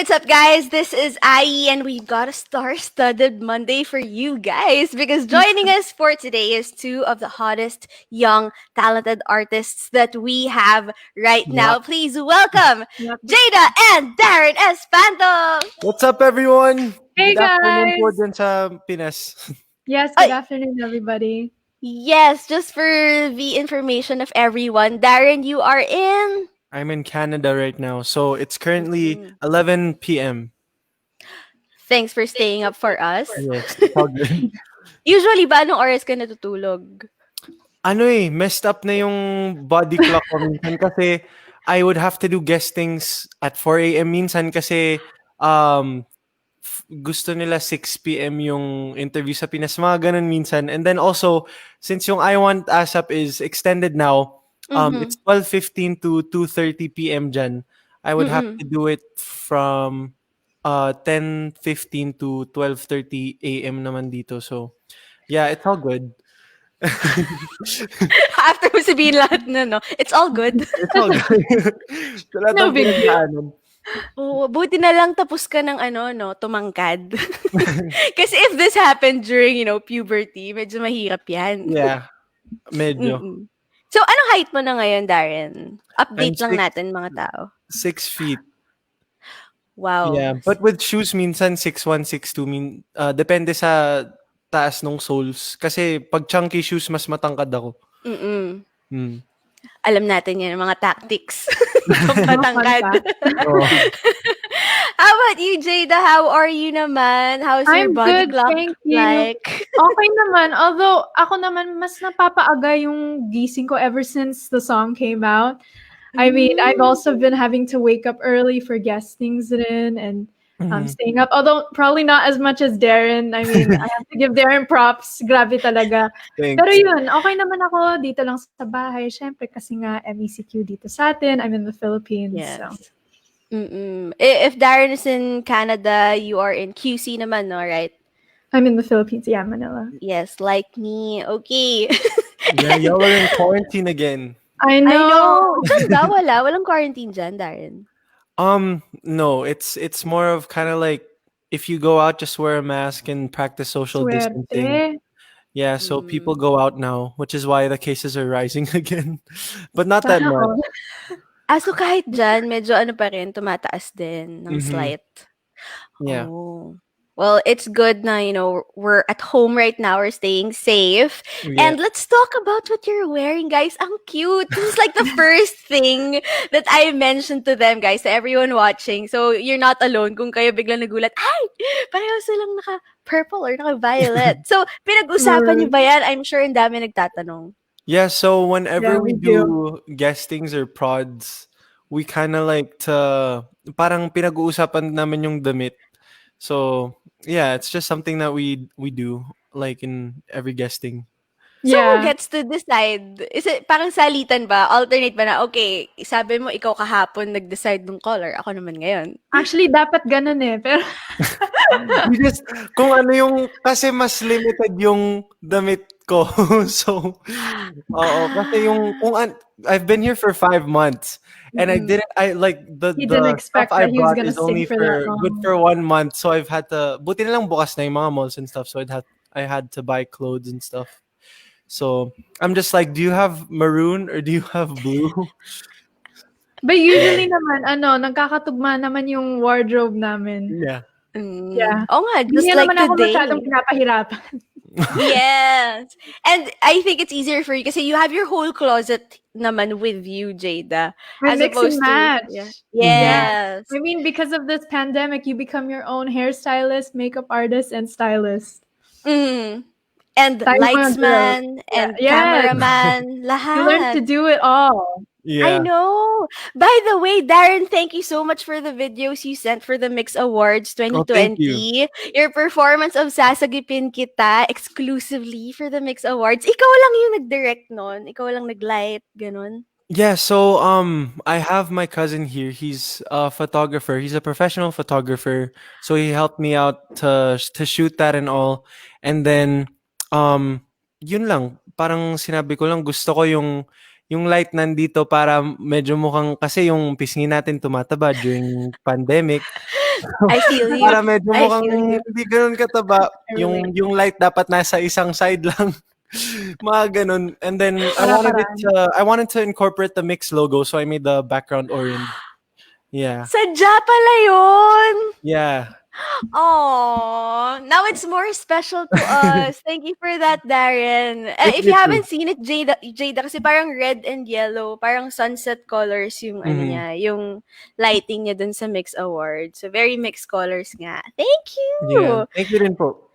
What's up, guys? This is IE, and we've got a star-studded Monday for you guys because joining us for today is two of the hottest young, talented artists that we have right now. Yep. Please welcome Yep. Jayda and Darren Espanto. What's up, everyone? Hey Good afternoon po guys! dyan sa Pinas. Yes, good Ay, afternoon, everybody. yes, just for the information of everyone, Darren, you are in. I'm in Canada right now, so it's currently Mhm. 11 p.m. Thanks for staying up for us. Yes, it's all good. Usually ba, anong oras ka natutulog? Messed up na yung body clock ko minsan kasi I would have to do guestings at 4 a.m. minsan kasi um, gusto nila 6 p.m. yung interview sa Pinas. Mga ganun minsan. And then also, since yung I Want ASAP is extended now, Mm-hmm. it's 12:15 to 2:30 p.m. dyan. I would have Mm-mm. to do it from 10:15 to 12:30 a.m. naman dito. So, yeah, it's all good. After mo sabihin lahat na, no? It's all good. It's all good. Sa lahat No ng big deal. pinagdaanan. Oo, buti na lang tapos ka ng ano, no, tumangkad. Kasi if this happened during, puberty, medyo mahirap yan. Yeah, medyo. Mm-mm. So, anong height mo na ngayon, Darren? I'm Update lang six, natin, mga tao. 6 feet. Wow. Yeah, but with shoes minsan 6'1", 6'2", depende sa taas ng soles. Kasi pag chunky shoes, mas matangkad ako. Mm-mm. Hmm. Alam natin yan, mga tactics. Mga Patangkad. fun facts. Oo. How about you, Jayda? How are you naman? How's your I'm body good, clock thank you. like? Okay naman. Although, ako naman, mas napapaaga yung gising ko ever since the song came out. I mean, I've also been having to wake up early for guestings rin and Mhm. staying up. Although, probably not as much as Darren. I mean, I have to give Darren props. Grabe talaga. Thanks. Pero yun, okay naman ako dito lang sa bahay. Syempre, kasi nga MECQ dito sa atin. I'm in the Philippines. So. Yes. Mm-mm. If Darren is in Canada, you are in QC naman, no? Right? I'm in the Philippines. Yeah, Manila. Yes, like me. Okay. Yeah, y'all are in quarantine again. I I know. know. Diyan ba? Walang quarantine dyan, Darren. No, it's more of kind of like if you go out, just wear a mask and practice social distancing. Suerte. Yeah, so people go out now, which is why the cases are rising again. But not that Sana much. all. So kahit dyan, medyo ano pa rin, tumataas din ng Mhm. slight. Yeah. Oh. Well, it's good na, we're at home right now. We're staying safe. Yeah. And let's talk about what you're wearing, guys. Ang cute. This is like the first thing that I mentioned to them, guys, to everyone watching. So, you're not alone kung kayo biglang nagulat, ay, pareho silang naka-purple or naka-violet. So, pinag-usapan niyo ba yan? I'm sure ang dami nagtatanong. Yeah, so whenever Yeah, we we do. do guestings or prods, we kind of like to parang pinag-uusapan namin yung damit. So, yeah, it's just something that we do like in every guesting. So, who Yeah. gets to decide? Is it parang salitan ba? Alternate ba na, okay, sabi mo ikaw kahapon nag-decide ng color. Ako naman ngayon. Actually, dapat ganun eh. Pero, We just, kung ano yung, kasi mas limited yung damit ko. So, oo, kasi yung, I've been here for 5 months. And I like the He didn't expect stuff I that he was brought gonna is only stay for that good long. for 1 month. So I've had to, buti na lang bukas na yung mga malls and stuff. So I had to buy clothes and stuff. So I'm just like, do you have maroon or do you have blue? but usually naman, nagkakatugma naman yung wardrobe namin. Yeah. Yeah. Oo nga, just Hindi like naman ako today. masyadong pinapahirapan. Yes. And I think it's easier for you kasi you have your whole closet naman with you, Jayda. I As mix and opposed to... match. Yeah. Yeah. Yes. I mean, because of this pandemic, you become your own hairstylist, makeup artist, and stylist. Mm. And Tayo mga girls. lightsman, and Yes. cameraman, lahat. You learn to do it all. I Yeah. know. By the way, Darren, thank you so much for the videos you sent for the MYX Awards Oh, thank you. 2020. Your performance of Sasagipin Kita exclusively for the MYX Awards. Ikaw lang yung nag-direct nun? Ikaw lang nag-light? Ganon? Yeah, so I have my cousin here. He's a photographer. He's a professional photographer. So he helped me out to shoot that and all. And then yun lang, parang sinabi ko lang gusto ko yung light nandito para medyo mukhang kasi yung pisngi natin tumataba during pandemic. I feel you. Para medyo I mukhang feel you. hindi gano'n kataba, I relate. yung light dapat nasa isang side lang, mga gano'n. And then Para-paraan. I wanted to incorporate the MYX logo, so I made the background orange. Yeah. Sadya pala yun! Yeah. Oh, now it's more special to us. Thank you for that, Darren. Thank If you you too. haven't seen it, Jayda, kasi parang red and yellow, parang sunset colors yung ano Mhm. niya, yung lighting niya dun sa Mix Awards. So very mixed colors nga. Thank Yeah. you. Thank you rin po.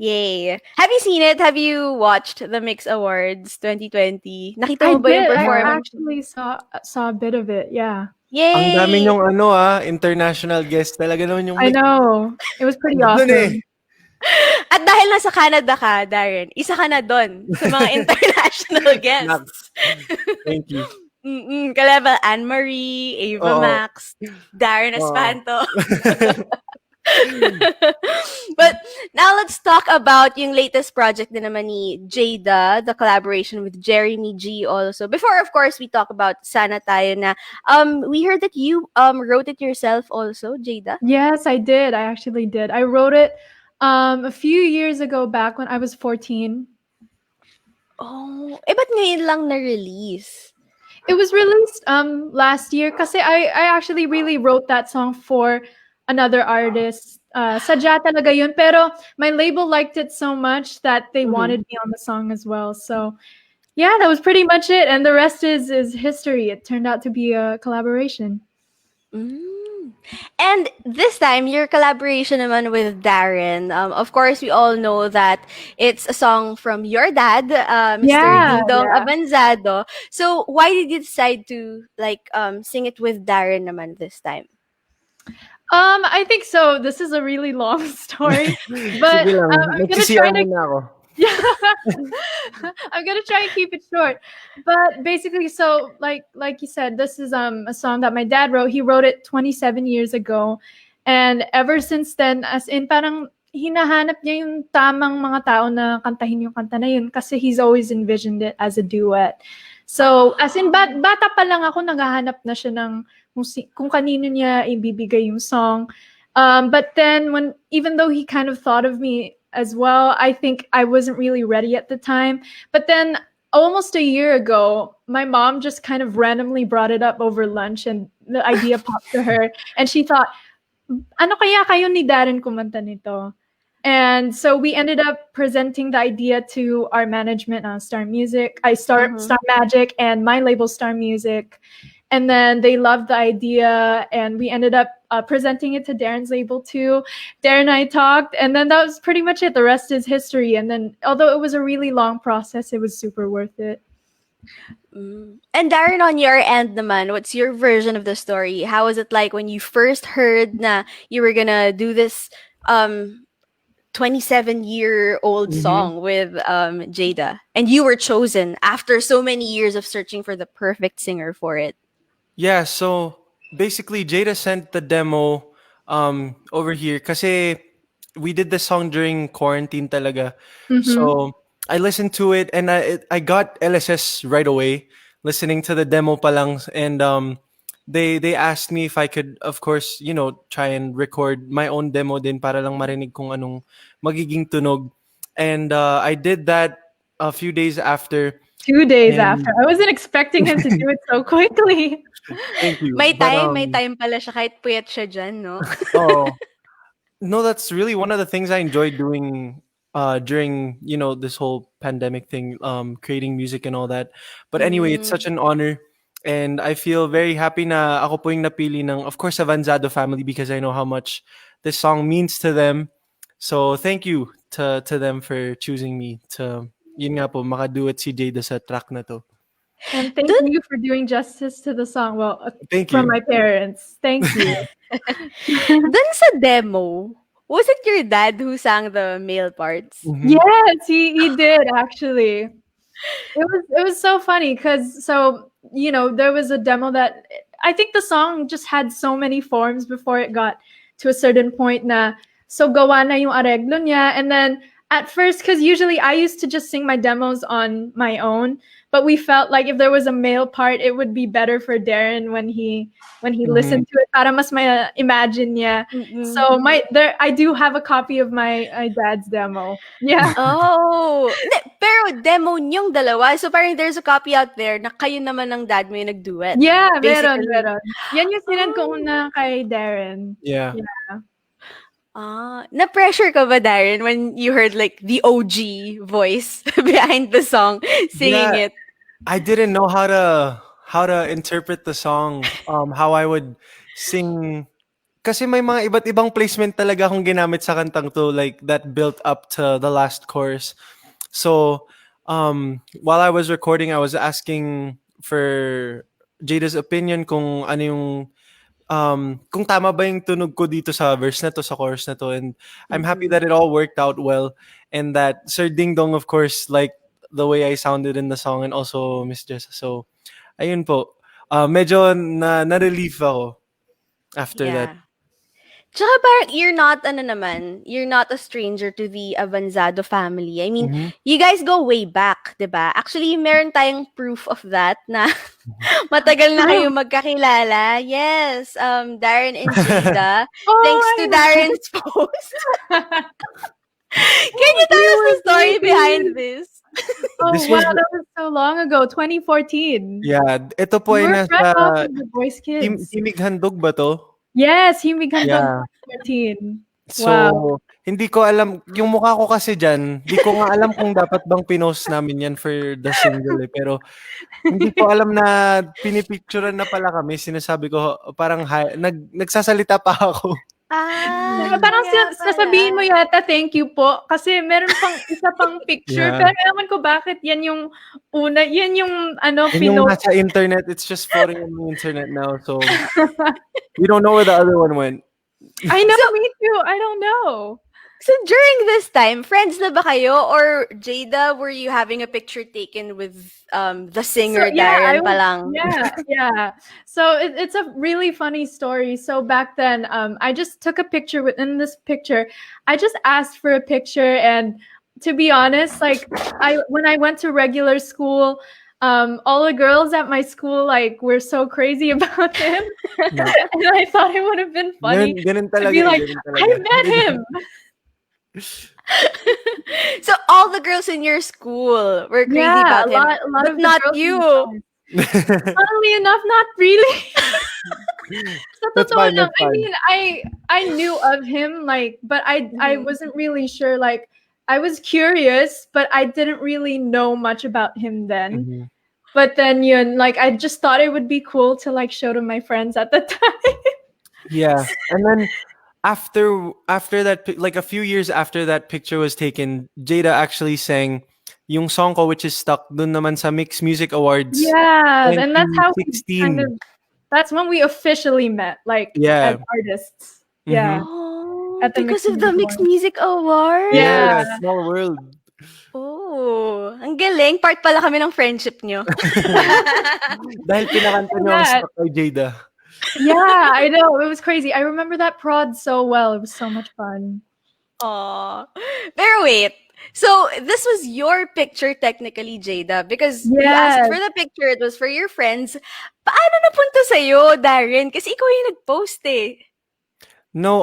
Yay. Have you seen it? Have you watched the Mix Awards 2020? Nakita I mo ba yung did. I Yeah. performance? actually saw a bit of it. Yeah. Ang dami Yay! niyong international guest. Talaga naman yung I MYX know. It was pretty dun eh. awesome. At dahil nasa Canada ka, Darren, isa ka na doon sa mga international guests. Nax. Thank you. Kalevel Anne-Marie, Ava Oo. Max, Darren Oo. Espanto. But now let's talk about yung latest project din naman ni Jayda, the collaboration with Jeremy G also. Before, of course, we talk about Sana Tayo na. We heard that you wrote it yourself also, Jayda. Yes, I did. I actually did. I wrote it a few years ago back when I was 14. Oh, ba't ngayon lang na-release? It was released last year kasi I actually really wrote that song for another artist. Sadya talaga yun. Pero my label liked it so much that they wanted me on the song as well. So yeah, that was pretty much it. And the rest is history. It turned out to be a collaboration. And this time, your collaboration naman with Darren. Of course, we all know that it's a song from your dad, Mr. Yeah, Ding Dong yeah. Avanzado. So, why did you decide to sing it with Darren naman this time? I think so. This is a really long story, but Sige lang. I'm gonna Nagsisiya try to muna ako. yeah. I'm gonna try and keep it short. But basically, so like you said, this is a song that my dad wrote. He wrote it 27 years ago, and ever since then, as in parang hinahanap niya yung tamang mga tao na kantahin yung kanta na yun kasi he's always envisioned it as a duet. So, as in bata pa lang ako naghahanap na siya ng kung kanino niya ibibigay yung song. But then even though he kind of thought of me as well, I think I wasn't really ready at the time. But then almost a year ago, my mom just kind of randomly brought it up over lunch and the idea popped to her. And she thought, ano kaya kayo ni Darren kumanta nito? And so we ended up presenting the idea to our management, Star Music, Star Magic, and my label Star Music. And then they loved the idea, and we ended up presenting it to Darren's label too. Darren and I talked, and then that was pretty much it. The rest is history. And then, although it was a really long process, it was super worth it. And Darren, on your end naman, what's your version of the story? How was it like when you first heard na you were gonna do this 27-year-old song with Jayda, and you were chosen after so many years of searching for the perfect singer for it? Yeah, so basically Jayda sent the demo over here kasi we did the song during quarantine talaga. So I listened to it and I got LSS right away listening to the demo pa lang, and they asked me if I could, of course, try and record my own demo din para lang marinig kung anong magiging tunog. And I did that a few days after. 2 days And after. I wasn't expecting him to do it so quickly. thank you. May But, time pala siya kahit puyat siya dyan, no? oh, no, that's really one of the things I enjoyed doing during this whole pandemic thing, creating music and all that. But anyway, it's such an honor, and I feel very happy na ako po yung napili ng, of course, Avanzado family, because I know how much this song means to them. So thank you to them for choosing me to yun nga po makaduet si Jayda sa track na to. And thank you for doing justice to the song. Well, Thank from you. my parents. Thank you. Dun sa demo, was it your dad who sang the male parts? Yes, he did actually. It was so funny because there was a demo that I think the song just had so many forms before it got to a certain point na so gawa na yung areglo niya, and then at first, because usually I used to just sing my demos on my own, but we felt like if there was a male part, it would be better for Darren when he Mhm. listened to it. Para mas may imagine niya. Mm. So I do have a copy of my dad's demo. Yeah. Oh, hindi, pero demo niyong dalawa. So parang there's a copy out there na kayo naman ng dad mo yung nag-duet. Yeah, meron, Basically. meron. Yan yung sinend ko Oh. una kay Darren. Yeah. Na-pressure ka ba, Darren, when you heard like the OG voice behind the song singing Yeah. it? I didn't know how to interpret the song, how I would sing. Kasi may mga iba't ibang placement talaga akong ginamit sa kantang to, like that built up to the last chorus. So, while I was recording, I was asking for Jayda's opinion kung ano yung kung tama ba yung tunog ko dito sa verse na to, sa chorus na to. And I'm happy that it all worked out well. And that Sir Ding Dong, of course, like the way I sounded in the song, and also Miss Jessa. So, ayun po. Medyo na-relief ako after that. Yeah. Tsaka parang you're not a stranger to the Avanzado family. I mean, Mhm. you guys go way back, 'di ba? Actually, meron tayong proof of that na matagal na kayo magkakilala. Yes, Darren and Jayda. Thanks to Darren's post. Can you tell us the story behind this? Oh, This wow, was- that was so long ago, 2014. Yeah, ito po You ay were fresh nasa off of The Voice Kids. Himig Handog ba to? Yes, Himig Handog Yeah. 2014. So, Wow. hindi ko alam, yung mukha ko kasi dyan, hindi ko nga alam kung dapat bang pinost namin yan for the single eh. Pero, hindi ko alam na pinipicturean na pala kami. Sinasabi ko, parang nagsasalita pa ako. Parang kaya sasabihin mo pala. yata thank you po kasi meron pang isa pang picture Yeah. pero ewan ko bakit yan yung una, yan yung ano, Yun yung pinost. nasa internet, it's just floating on the internet now. So, we don't know where the other one went. I know, me too. I don't know. So during this time, friends na ba kayo? Or Jayda, were you having a picture taken with the singer Darren pa lang? Yeah. So it's a really funny story. So back then, I just took a picture within this picture. I just asked for a picture, and to be honest, like when I went to regular school, all the girls at my school like were so crazy about him, Yeah. and I thought it would have been funny Ganun to talaga, be like, ganun I talaga. met him. So all the girls in your school were crazy about him, a lot but of the not girls in you. the class. Funnily enough, not really. Sa That's totoo fine, lang, that's I fine. mean, I knew of him, like, but I wasn't really sure. Like, I was curious, but I didn't really know much about him then. Mhm. But then, like, I just thought it would be cool to like show to my friends at the time. Yeah. And then after that, like a few years after that picture was taken, Jayda actually sang yung song ko, which is stuck dun naman sa MYX Music Awards. Yeah, and that's how we 2016. that's when we officially met, like, Yeah. as artists. Yeah. Oh, At the because Mixed of the Music Mixed Awards. Music Awards? Yeah. Small world. Oh, ang galing. Part pala kami ng friendship nyo. Dahil pinakanta niyo ang stuck kay Jayda. Yeah, I know. It was crazy. I remember that prod so well. It was so much fun. Aw. Pero wait. So, this was your picture technically, Jayda, because you asked Yes. for the picture. It was for your friends. Paano napunta sa'yo, Darren? Kasi ikaw yung nag-post eh. No,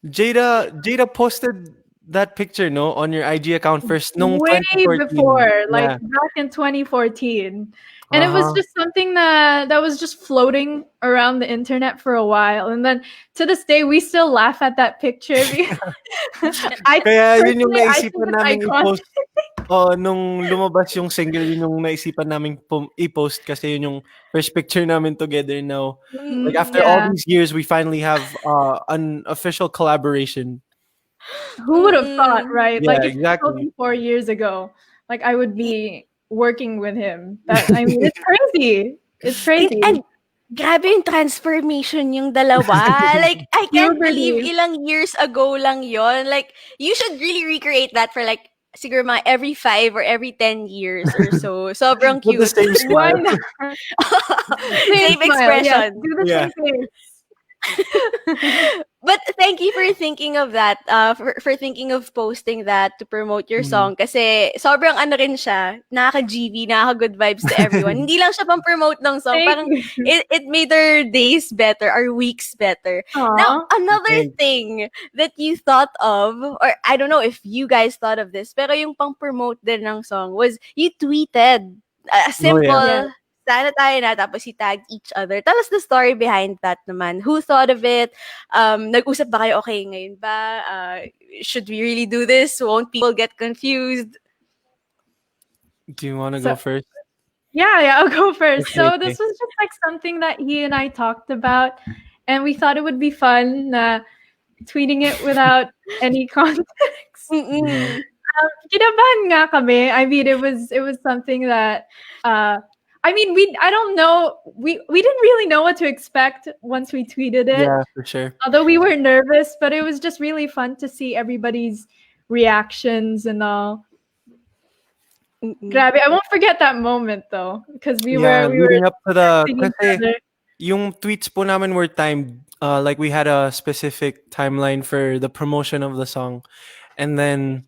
Jayda posted that picture, no, on your IG account first nung Way 2014. before, like Yeah. back in 2014. And it was Uh-huh. just something that was just floating around the internet for a while. And then to this day, we still laugh at that picture. Kaya yun yung personally, I naisipan think it's namin iconic. i-post. Nung lumabas yung single, yun yung naisipan namin i-post kasi yun yung first picture namin together now. Like after all these years, we finally have an official collaboration. Who would have thought, right? Yeah, Like if you told exactly. me 4 years ago, like I would be working with him. I mean, it's crazy. It's crazy. And grabe yung transformation yung dalawa. Like, I can't believe Puberty. ilang years ago lang yon. Like, you should really recreate that for like, siguro mga every 5 or every 10 years or so. Sobrang With the cute. same Why smile. not? Same smile, expression. yes. Do the Yeah. same face. But thank you for thinking of that, for thinking of posting that to promote your Mhm. song kasi sobrang ano rin siya, nakaka-GV, nakaka-good vibes to everyone. Hindi lang siya pang-promote ng song, Thank parang you. it made our days better, our weeks better. Now, Aw. another Thanks. thing that you thought of, or I don't know if you guys thought of this, pero yung pang-promote din ng song was you tweeted a Oh, yeah. Yeah. simple sana tayo na, tapos you tagged each other. Tell us the story behind that naman. Who thought of it? Nag-usap ba kayo, okay, ngayon ba? Should we really do this? Won't people get confused? Do you want to So go first? yeah, I'll go first. Okay, So okay. this was just like something that he and I talked about, and we thought it would be fun tweeting it without any context. Mm-mm. Kinabahan nga kami. I mean, it was something that I mean, I don't know. We didn't really know what to expect once we tweeted it. Yeah, for sure. Although we were nervous, but it was just really fun to see everybody's reactions and all. Mm-mm. Grabe, I won't forget that moment though, because Yeah, we were leading up to the texting each kasi other. yung tweets po namin were timed. Like we had a specific timeline for the promotion of the song, and then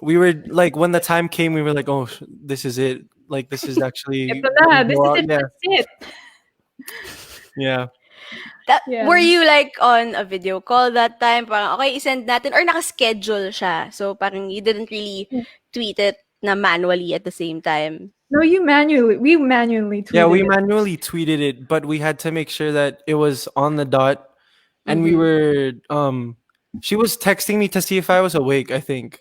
we were like, when the time came, we were like, oh, this is it. Like this is actually Ito na, gonna this go is out. it. Yeah, That's it. yeah. Yeah. Were you like on a video call that time? Parang, okay, isend natin. Or naka-schedule siya. So, parang you didn't really tweet it na manually at the same time. No, we manually tweeted Yeah, we it. manually tweeted it, but we had to make sure that it was on the dot. And we Mhm. were she was texting me to see if I was awake, I think.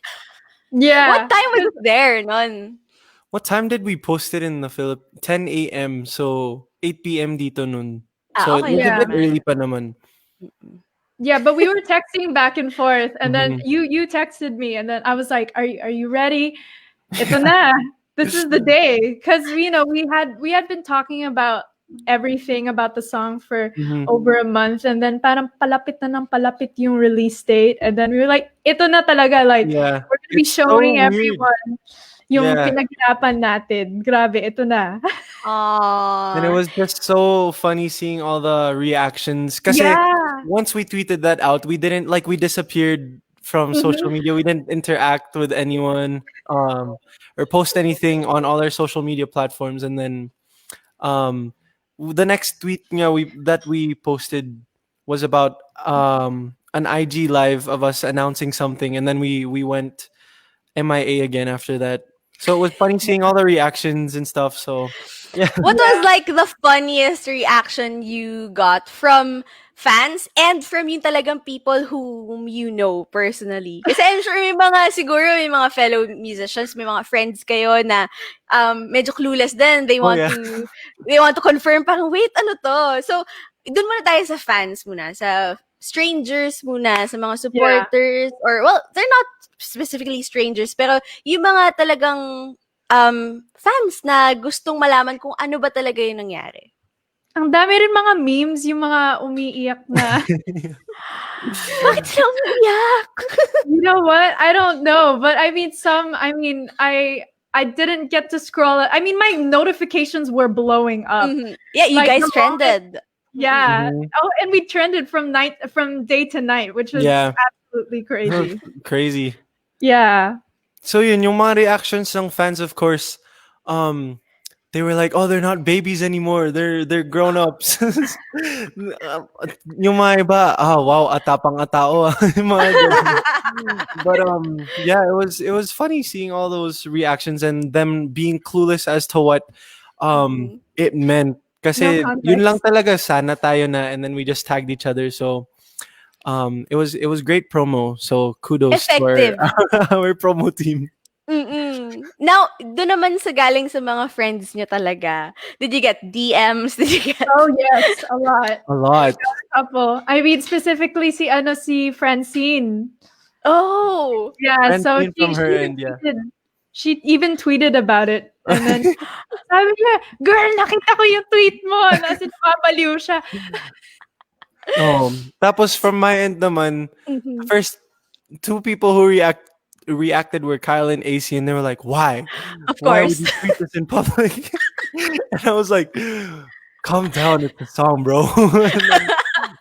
Yeah. What time was it there, nun? What time did we post it in the Philippines? 10 a.m. So 8 p.m. dito nun. So it Okay was a lang bit naman. early pa naman. Yeah, but we were texting back and forth, and then Mhm. you texted me, and then I was like, "Are you ready? Ito na. This is the day." Because we had been talking about everything about the song for Mhm. over a month, and then parang palapit na ng palapit yung release date, and then we were like, "Ito na talaga, like Yeah. we're gonna be It's so showing weird. everyone yung Yeah. pinaghirapan natin. Grabe, ito na." And it Aww. was just so funny seeing all the reactions. Kasi Yeah. once we tweeted that out, we disappeared from social media. We didn't interact with anyone or post anything on all our social media platforms. And then the next tweet that we posted was about an IG live of us announcing something, and then we went MIA again after that. So it was funny seeing all the reactions and stuff. So yeah. What was like the funniest reaction you got from fans and from yung talagang people whom you know personally? Kasi I'm sure may mga fellow musicians, may mga friends kayo na medyo clueless din. They Oh, want yeah. to confirm parang wait, ano to? So, dun muna tayo sa fans muna, sa strangers muna, sa mga supporters or well, they're not specifically strangers, pero yung mga talagang fans na gustong malaman kung ano ba talaga yung nangyari. Ang dami rin mga memes, yung mga umiiyak na. Bakit sila umiiyak? You know what? I don't know, but I mean, I didn't get to scroll it. I mean, my notifications were blowing up. Mhm. Yeah, you Like, guys the moment- trended. Yeah. Mhm. Oh, and we trended from day to night, which was Yeah. absolutely crazy. Crazy. Yeah. So yun, yung mga reactions ng fans, of course, they were like, oh, they're not babies anymore. They're grown-ups. Yung mga iba, wow, atapang atao. Yung mga ganun. But yeah, it was funny seeing all those reactions and them being clueless as to what it meant. Kasi No yun lang context. talaga, sana tayo na, and then we just tagged each other. So it was great promo. So kudos Effective. to our promo team. Now, doon naman sa galing sa mga friends nyo talaga. Did you get DMs? Did you get... Oh yes, a lot. A lot. Couple. I mean, specifically si Francine. Oh! Yeah, so Francine from her end, yeah. She even tweeted about it. And then, sabi niya, girl, nakita ko yung tweet mo. Nasa napapaliw siya. Tapos from my end naman, Mhm. first two people who reacted were Kyle and AC, and they were like, why? Of Why would course. you tweet this in public? And I was like, calm down, it's a song, bro. And then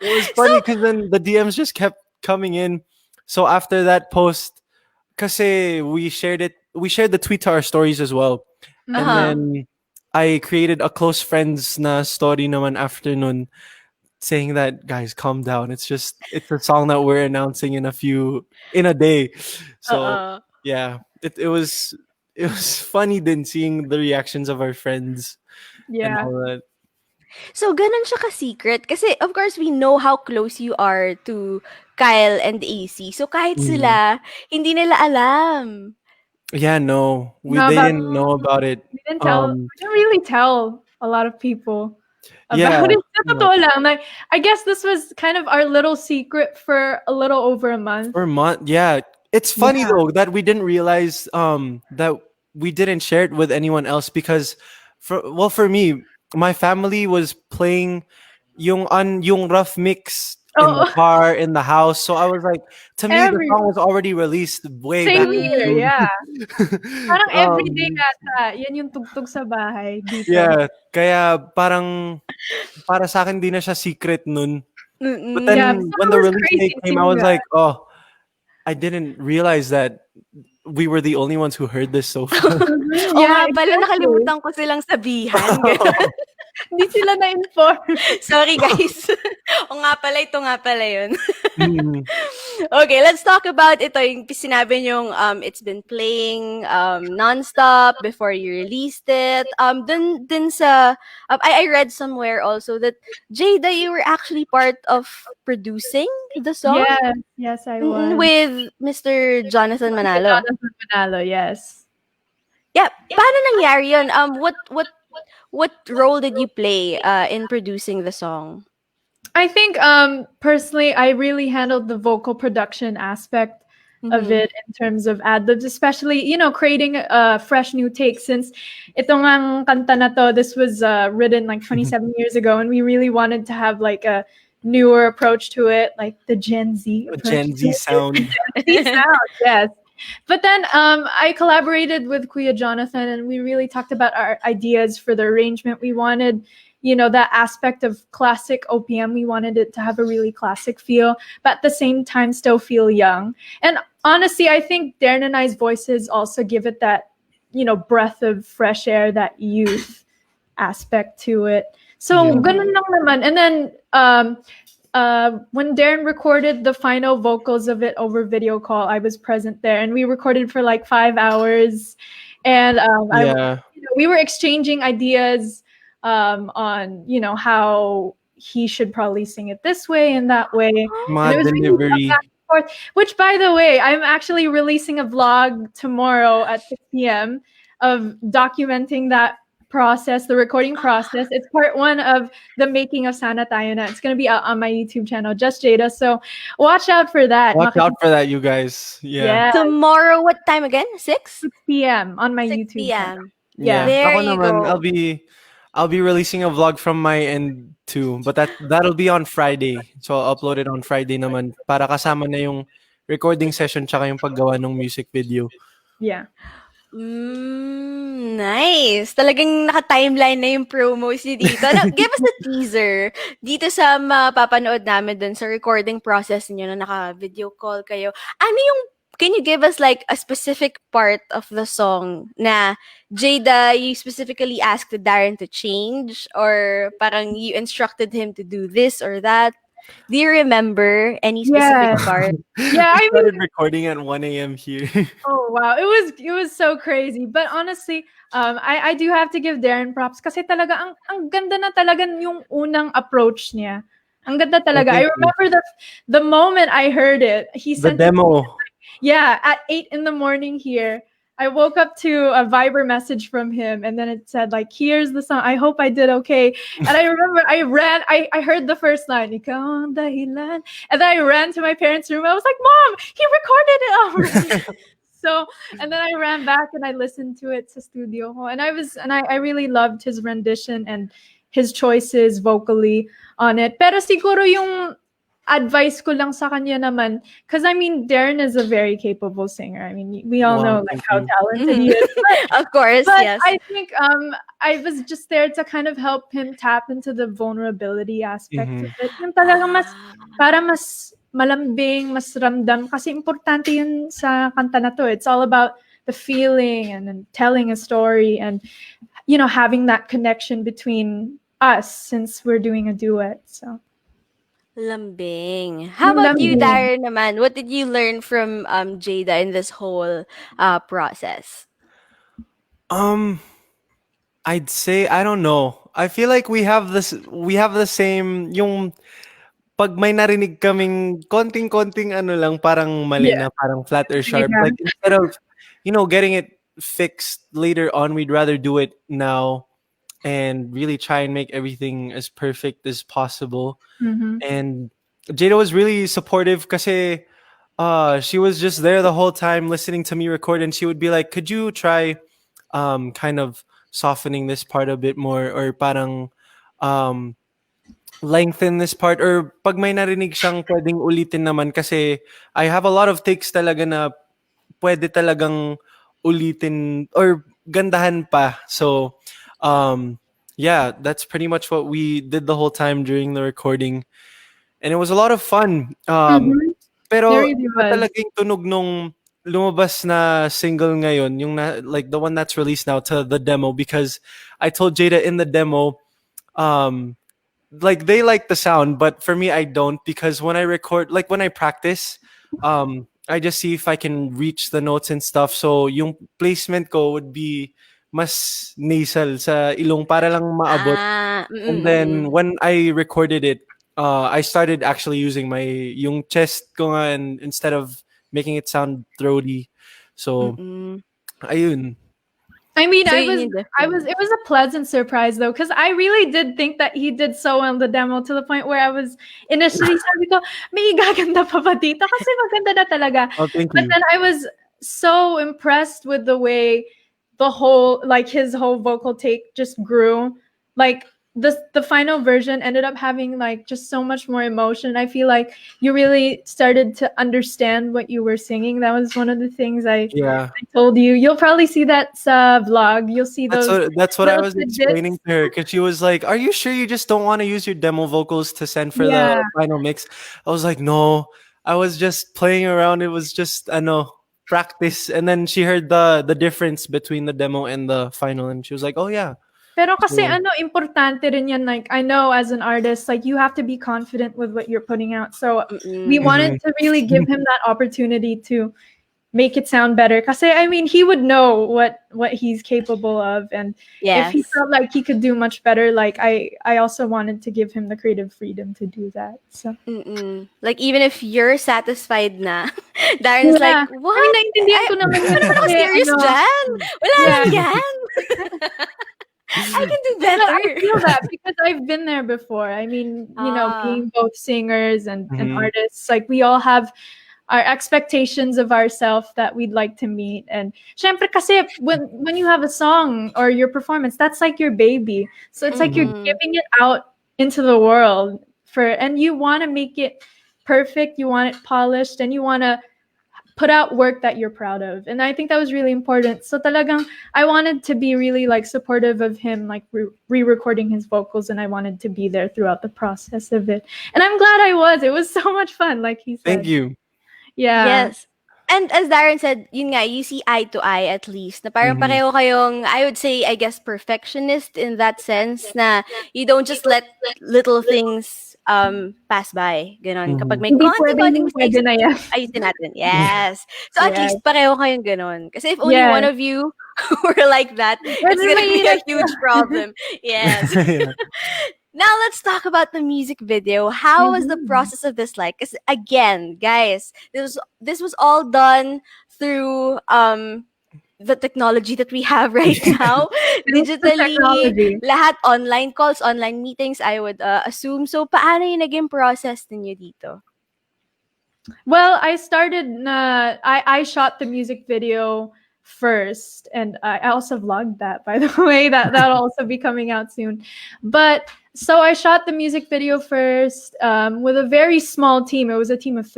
It was So, funny because then the DMs just kept coming in. So after that post, kasi we shared the tweet to our stories as well. And uh-huh. then I created a close friends na story naman after nun saying that, guys, calm down. It's a song that we're announcing in a day. So Uh-uh. yeah, it was funny then seeing the reactions of our friends and Yeah. all that. So, ganun siya ka-secret. Kasi, of course, we know how close you are to Kyle and AC. So, kahit Mhm. sila, hindi nila alam. Yeah, no, No, they about didn't know about it. we didn't really tell a lot of people Yeah, about it. Sa no, totoo lang, like, I guess this was kind of our little secret for a little over a month. for a month. Yeah, it's funny Yeah. though that we didn't realize that we didn't share it with anyone else because for me, my family was playing yung rough mix in the Oh, car in the house. So I was like, to me, the every song was already released way same back in here, Mm. June. yeah. Parang everyday um, yata, yan yung tugtog sa bahay dito. yeah, kaya parang para sa akin di na siya secret nun. But Mm-mm. Yeah, then so when it the was release date crazy came, I seeing was that. like, oh, I didn't realize that we were the only ones who heard this so far. Oo Yeah, nga pala, exactly. nakalimutan ko silang sabihan. Ganun. Hindi sila na-inform. Sorry, guys. Oo nga pala, ito nga pala yun. Mm. Okay, let's talk about ito, yung sinabi niyong it's been playing nonstop before you released it. Dun sa, I read somewhere also that, Jayda, you were actually part of producing the song Yes, I was. with Mr. Jonathan Okay, Manalo. Jonathan Manalo, yes. Yeah, paano nangyari yun? What role did you play in producing the song? I think personally I really handled the vocal production aspect of Mhm. it in terms of ad-libs, especially, creating a fresh new take since itong ang kanta na to, this was written like 27 years ago and we really wanted to have like a newer approach to it, like the Gen Z A approach Gen to Z it. sound. Gen Z sound, yes. But then I collaborated with Kuya Jonathan and we really talked about our ideas for the arrangement. We wanted, that aspect of classic OPM. We wanted it to have a really classic feel, but at the same time still feel young. And honestly, I think Darren and I's voices also give it that, breath of fresh air, that youth aspect to it. So Yeah. ganun lang naman. And then when Darren recorded the final vocals of it over video call, I was present there, and we recorded for like 5 hours, and Yeah. we were exchanging ideas on how he should probably sing it this way and that way, and Mga it was really a delivery. back and forth. Which, by the way, I'm actually releasing a vlog tomorrow at 6 p.m. of documenting that process, the recording process. It's part one of the making of Sana Tayo Na. It's gonna be out on my YouTube channel, Just Jada. So watch out for that. Watch out for that, you guys. Yeah. Yeah, Tomorrow, what time again? 6? 6 p.m. on my 6 YouTube channel. p.m. Yeah. Yeah. There Ako you naman, go. I'll be releasing a vlog from my end too, but that'll be on Friday. So I'll upload it on Friday naman para kasama na yung recording session tsaka yung paggawa ng music video. Yeah. Nice. Talagang naka-timeline na yung promos niyo dito. Now, give us a teaser dito sa mapapanood namin dun sa recording process niyo na naka-video call kayo. Can you give us like a specific part of the song na Jayda, you specifically asked Darren to change or parang you instructed him to do this or that? Do you remember any specific Yeah. part? Yeah, We I started recording at 1 a.m. here. Oh wow, it was so crazy. But honestly, I do have to give Darren props kasi talaga ang ganda na talaga yung unang approach niya. Ang ganda Oh, talaga. I thank you. remember the moment I heard it. He The sent it demo. at 8 in the morning here. I woke up to a Viber message from him and then it said like, here's the song. I hope I did okay. And I remember I heard the first line, Ikaw ang dahilan. And then I ran to my parents' room. I was like, Mom, he recorded it already. So, and then I ran back and I listened to it to studio. And I really loved his rendition and his choices vocally on it. Pero siguro yung advice ko lang sa kanya naman, because I mean, Darren is a very capable singer. I mean, we all know Wow, like thank how you. talented he Mhm. is. Of course, But yes. I think I was just there to kind of help him tap into the vulnerability aspect of Mhm. it. Yung talagang mas Ah. para mas malambing, mas ramdam kasi importante yun sa kanta na to. It's all about the feeling and then telling a story and having that connection between us since we're doing a duet. So Lambing. How yung about you, lambing. Darren naman? What did you learn from Jayda in this whole process? Um, I'd say I don't know. I feel like we have the same yung pag may narinig kaming konting-konting ano lang parang mali Yeah. na, parang flat or sharp. Yeah. Like instead of, getting it fixed later on, we'd rather do it now and really try and make everything as perfect as possible. Mm-hmm. And Jada was really supportive kasi she was just there the whole time listening to me record, and she would be like, "Could you try kind of softening this part a bit more, or parang um lengthen this part, or pag may narinig siyang pwedeng ulitin naman, kasi I have a lot of takes talaga na pwede talagang ulitin or gandahan pa." So yeah, that's pretty much what we did the whole time during the recording, and it was a lot of fun. Mm-hmm. It Pero really iba was. talaga yung tunog nung lumabas na single ngayon, yung like the one that's released now, to the demo, because I told Jada in the demo, um, like they like the sound, but for me I don't, because when I record, like when I practice, I just see if I can reach the notes and stuff. So yung placement ko would be mas nasal sa ilong para lang maabot. Ah, And mm. then when I recorded it, I started actually using my yung chest ko nga, and instead of making it sound throaty. So Mm. I ayun. mean, So I yun was, yung I was, difference. it was a pleasant surprise though, because I really did think that he did so well in the demo to the point where I was initially sabi ko, may gaganda pa ba dito? Kasi maganda na talaga. Oh, thank But you. then I was so impressed with the way his whole vocal take just grew. Like the final version ended up having like just so much more emotion. I feel like you really started to understand what you were singing. That was one of the things I Yeah. told you. You'll probably see that vlog. You'll see those That's what I little was explaining tidbits. to her, because she was like, "Are you sure you just don't want to use your demo vocals to send for the Yeah. final mix?" I was like, "No, I was just playing around. It was just I know practice." And then she heard the difference between the demo and the final, and she was like, "Oh yeah." Pero kasi So, importante rin yan. Like, I know as an artist, like, you have to be confident with what you're putting out. So, we Mm. wanted mhm. to really give him that opportunity to make it sound better. Kasi, I mean, he would know what he's capable of. And if he Yes. felt like he could do much better, like, I also wanted to give him the creative freedom to do that. So, Mm. Like even if you're satisfied na, Darren is like, yeah. I mean, "What? naintindihan ko naman yun Meron ako kasi, serious diyan. Wala lang yeah. yan. I can do Well, I better." feel that because I've been there before. I mean, Ah. being both singers and Mhm. artists, like we all have our expectations of ourselves that we'd like to meet. And syempre kasi when you have a song or your performance, that's like your baby. So it's like you're Mhm. Mhm. giving it out into the world and you want to make it perfect, you want it polished, and you want to put out work that you're proud of. And I think that was really important. So talagang I wanted to be really like supportive of him, like re-recording his vocals, and I wanted to be there throughout the process of it. And I'm glad I was. It was so much fun, like he Thank said. you. Yeah. Yes. And as Darren said, yun nga, you see eye to eye at least. Na parang Mhm. pareho kayong, I would say, I guess, perfectionist in that sense na you don't just let little things pass by. Ganon. Kapag Mhm. may Hindi konting-konting pwedeng mistakes, pwede na yan. ayusin natin. Yes. So at Yes. least pareho kayong ganon. Kasi if only one Yes. of you were like that, it's Medyo gonna be a mahirap huge na. problem. Yes. Yeah. Now let's talk about the music video. How was the Mhm. process of this like? Because again, guys, this was all done through the technology that we have right now. Thanks to Digitally, technology. lahat online calls, online meetings, I would assume. So paano yung naging process ninyo dito? Well, I shot the music video first, and I also vlogged that, by the way. That'll also be coming out soon. But so I shot the music video first with a very small team. It was a team of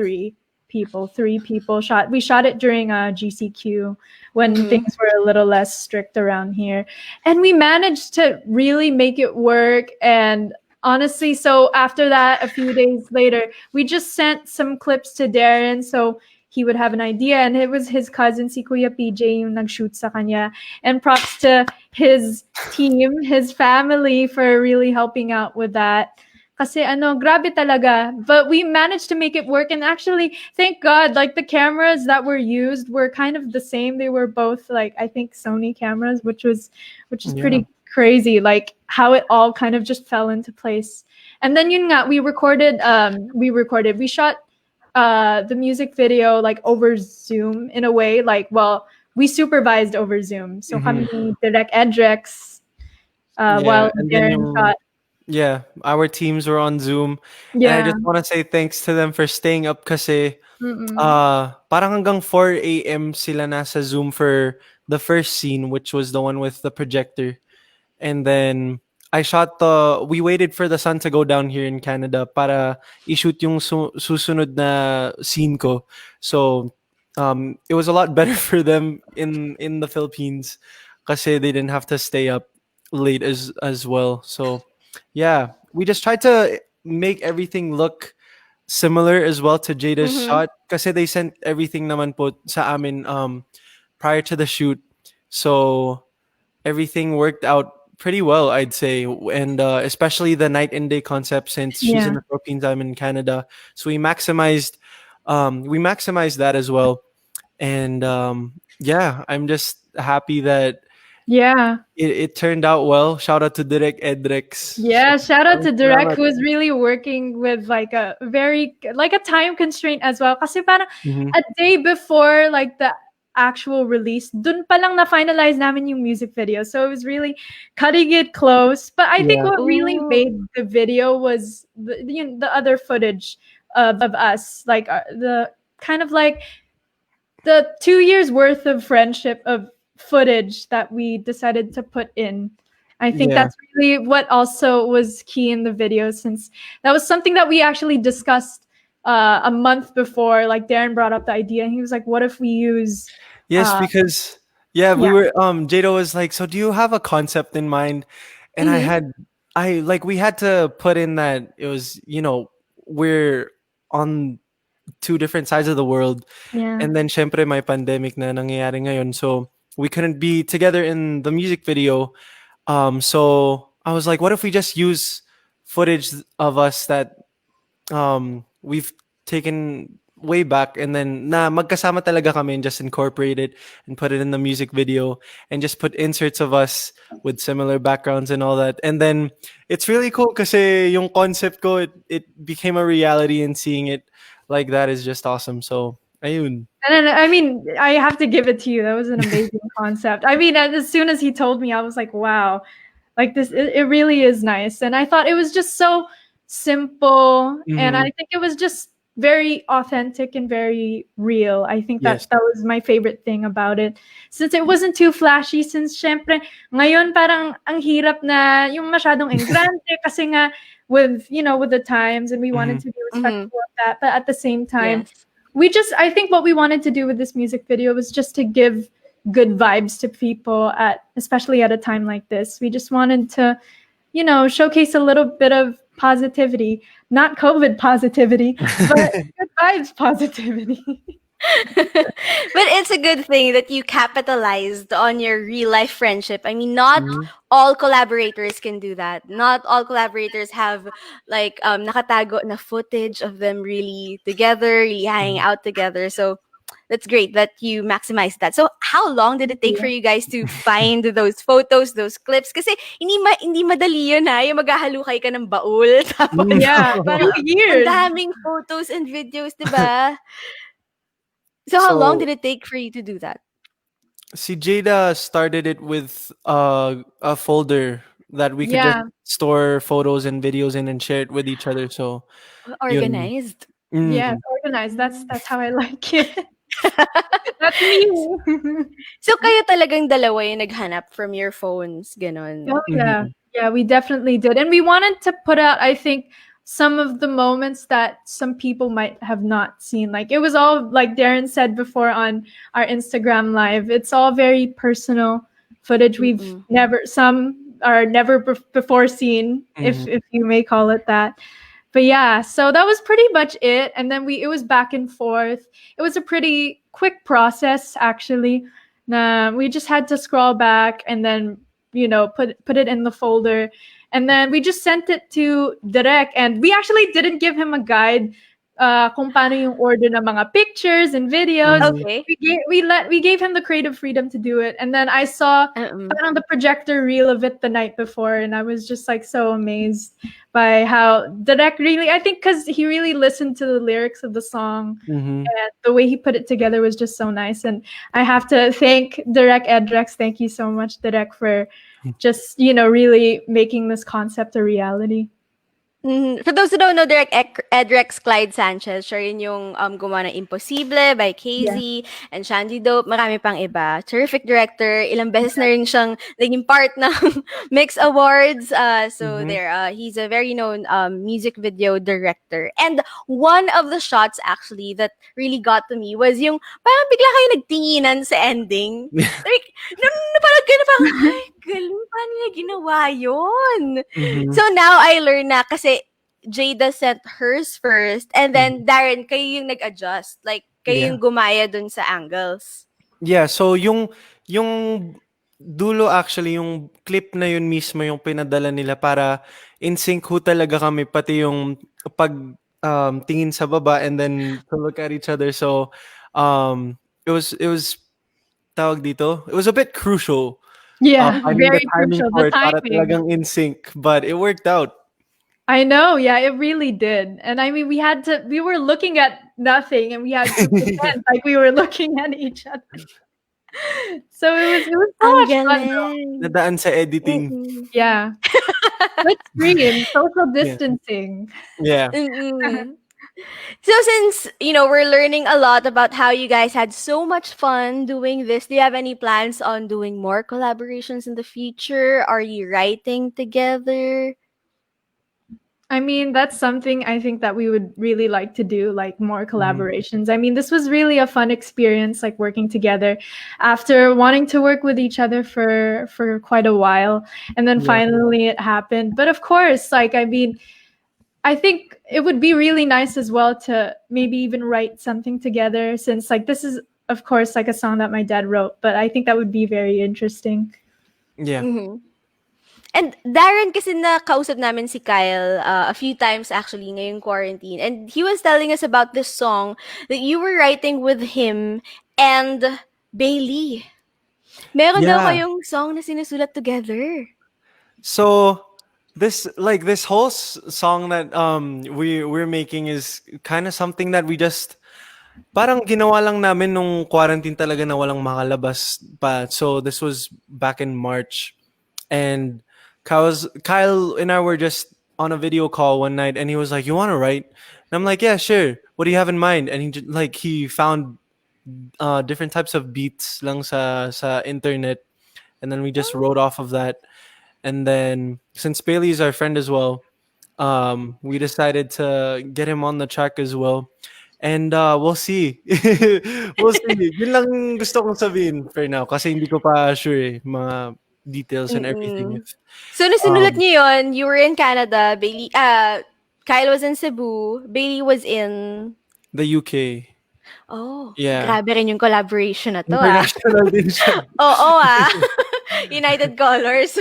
people. 3 people shot. We shot it during GCQ when Mhm. things were a little less strict around here, and we managed to really make it work. And honestly, so after that, a few days later, we just sent some clips to Darren so he would have an idea. And it was his cousin, si Kuya PJ, yung nag-shoot sa kanya. And props to his team, his family, for really helping out with that. Kasi grabe talaga. But we managed to make it work. And actually, thank God, like the cameras that were used were kind of the same. They were both like, I think, Sony cameras, which is Yeah. pretty crazy, like how it all kind of just fell into place. And then yun nga, we shot the music video like over Zoom in a way, like, well, we supervised over Zoom. So Mhm. kami direct edrex Yeah, while and then Darren shot. yeah, our teams were on Zoom, and I Yeah. just want to say thanks to them for staying up kasi Mm-mm. parang hanggang 4 a.m. sila nasa Zoom for the first scene, which was the one with the projector. And then we waited for the sun to go down here in Canada para i-shoot yung susunod na scene ko. So it was a lot better for them in the Philippines kasi they didn't have to stay up late as well. So yeah, we just tried to make everything look similar as well to Jada's Mhm. shot kasi they sent everything naman po sa amin prior to the shoot. So everything worked out pretty well, I'd say, and especially the night and day concept. Since she's in Yeah. the Philippines, I'm in Canada, so we maximized that as well. And yeah, I'm just happy that Yeah. it turned out well. Shout out to Direk Edrex. Yeah, shout out to Direk, Salamat. who is really working with like a very like a time constraint as well. Kasi parang Mhm. a day before like the actual release, dun pa lang na finalize namin yung music video. So it was really cutting it close. But I think Yeah. what really Ooh. made the video was the other footage of us, like the kind of like the 2 years worth of friendship of footage that we decided to put in. I think Yeah. that's really what also was key in the video, since that was something that we actually discussed a month before. Like Darren brought up the idea, and he was like, "What if we use?" Yes, Uh, because yeah, we yeah, were Jado was like, "So do you have a concept in mind?" And Mhm. we had to put in that it was, we're on two different sides of the world, yeah, and then syempre may pandemic na nangyayari ngayon, so we couldn't be together in the music video. So I was like, what if we just use footage of us that we've taken way back, and then na magkasama talaga kami, and just incorporate it and put it in the music video, and just put inserts of us with similar backgrounds and all that. And then it's really cool kasi yung concept ko, it became a reality, and seeing it like that is just awesome. So ayun. and then I mean, I have to give it to you. That was an amazing concept. I mean, as soon as he told me, I was like, "Wow, like this it really is nice." And I thought it was just so simple, and I Mhm. think it was just very authentic and very real. I think that Yes. that was my favorite thing about it, since it wasn't too flashy. Since syempre ngayon parang ang hirap na yung masyadong engrante kasi nga with the times, and we wanted Mhm. to be Mhm. respectful of that, but at the same time, Yes. I think what we wanted to do with this music video was just to give good vibes to people, especially at a time like this. We just wanted to showcase a little bit of positivity, not COVID positivity, but good vibes positivity. But it's a good thing that you capitalized on your real life friendship. I mean, not Mhm. all collaborators can do that. Not all collaborators have like nakatago na footage of them really together, really hanging Mhm. out together. So that's great that you maximized that. So how long did it take for Yeah. you guys to find those photos, those clips? Kasi hindi madali yun ha. Yung maghahalukay ka ng baul. Tapos Mm. Yeah, yung 2 years. ang daming photos and videos, di ba? So how long So did it take for you to do that? see, Jada started it with a folder that we could just Yeah, store photos and videos in and share it with each other. So yun. Organized. yes, Mhm. organized. That's how I like it. That's me. So kayo talagang dalawa yung naghanap from your phones, ganon? Oh yeah. Mhm. Yeah, we definitely did. And we wanted to put out, I think, some of the moments that some people might have not seen. Like it was all like Darren said before on our Instagram live. It's all very personal footage we've Mm. never some are never before seen, Mhm. if you may call it that. But yeah, so that was pretty much it. And then it was back and forth. It was a pretty quick process actually. We just had to scroll back and then put it in the folder, and then we just sent it to Direk, and we actually didn't give him a guide kung paano yung order ng mga pictures and videos. Mhm. Okay. We gave him the creative freedom to do it, and then I saw Mm. parang the projector reel of it the night before, and I was just like so amazed by how Direk really, I think because he really listened to the lyrics of the song, Mhm. and the way he put it together was just so nice. And I have to thank Direk Edrex. Thank you so much, Direk, for just really making this concept a reality. For those who don't know, Direct Edrex Clyde Sanchez, siya rin yung gumawa ng Imposible by Yeah. KZ and Shandy Dope, marami pang iba. Terrific director, ilang beses na rin siyang naging part ng MYX Awards. So Mhm. there, he's a very known music video director. And one of the shots actually that really got to me was yung parang bigla kayo nagtinginan sa ending. Like, nung napanood ko na parang, ay, galing, paano niya ginawa yun? Mhm. So now I learn na kasi Jayda sent hers first and then Darren, kayo yung nag-adjust. Like, kayo Yeah. yung gumaya dun sa angles. Yeah, so yung dulo actually yung clip na yun mismo yung pinadala nila para in sync ho talaga kami pati yung pag tingin sa baba and then to look at each other. So it was tawag dito. It was a bit crucial. Yeah, Finding the very timing crucial. for The it para timing. talagang in sync, but it worked out. I know, yeah, it really did. And I mean, we were looking at nothing, and we had to pretend like we were looking at each other. So it was so Ang much fun though. galing. Nadaan sa editing. Mm-mm. Yeah. Split screen, social Yeah. distancing. Yeah. Mm-mm. So since, we're learning a lot about how you guys had so much fun doing this, do you have any plans on doing more collaborations in the future? Are you writing together? I mean, that's something I think that we would really like to do, like more collaborations. I mean, this was really a fun experience, like working together after wanting to work with each other for quite a while, and then Yeah. finally it happened. But of course, like I mean, I think it would be really nice as well to maybe even write something together, since like this is of course like a song that my dad wrote, but I think that would be very interesting. Yeah. Mm-hmm. And Darren, kasi nakausap namin si Kyle a few times actually ngayong quarantine. And he was telling us about this song that you were writing with him and Bailey. Meron daw Yeah. kayong song na sinusulat together. So this whole song that we're making is kind of something that we just parang ginawa lang namin nung quarantine talaga na walang makalabas pa. So this was back in March, and Kyle and I were just on a video call one night, and he was like, "You want to write?" And I'm like, "Yeah, sure. What do you have in mind?" And he found different types of beats lang sa internet, and then we just wrote off of that. And then since Bailey is our friend as well, we decided to get him on the track as well. And we'll see. We'll see. Yun lang gusto kong sabihin for now kasi hindi ko pa sure mga details and everything. Mm-mm. If, So, nung sinulat um, niyo yun, you were in Canada, Bailey, Kyle was in Cebu, Bailey was in, the UK. oh, Yeah. grabe rin yung collaboration na to, International din siya. Oo, United Colors.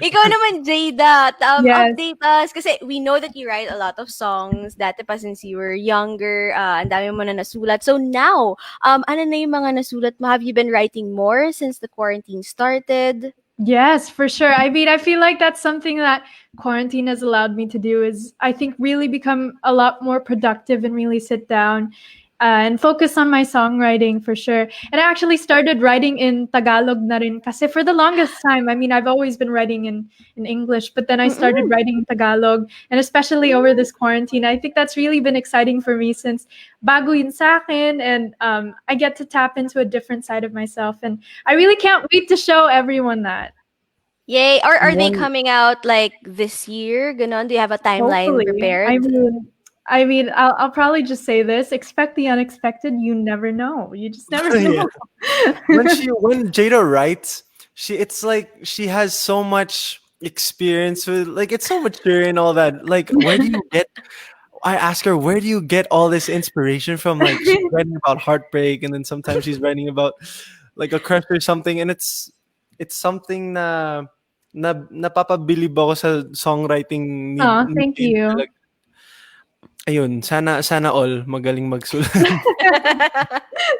Ikaw naman, Jayda, Yes. update us. Kasi we know that you write a lot of songs. Dati pa since you were younger, ang dami mo na nasulat. So now, ano na yung mga nasulat mo? Have you been writing more since the quarantine started? Yes, for sure. I mean, I feel like that's something that quarantine has allowed me to do, is I think really become a lot more productive and really sit down and focus on my songwriting for sure. And I actually started writing in Tagalog na rin kasi for the longest time. I mean, I've always been writing in English, but then I started Mm-mm. writing in Tagalog. And especially over this quarantine, I think that's really been exciting for me since bago yun sa akin, and I get to tap into a different side of myself. And I really can't wait to show everyone that. Yay. Are they One, coming out like this year? Ganon? Do you have a timeline Hopefully. prepared? I mean, I'll probably just say this: expect the unexpected. You never know. You just never yeah. know. When Jada writes, it's like she has so much experience with, like, it's so mature and all that. Like, where do you get? I ask her, where do you get all this inspiration from? Like, she's writing about heartbreak, and then sometimes she's writing about like a crush or something, and it's something na napapabilib ako sa songwriting Oh, ni thank Jada you. talaga. Ayun, sana all magaling magsulat.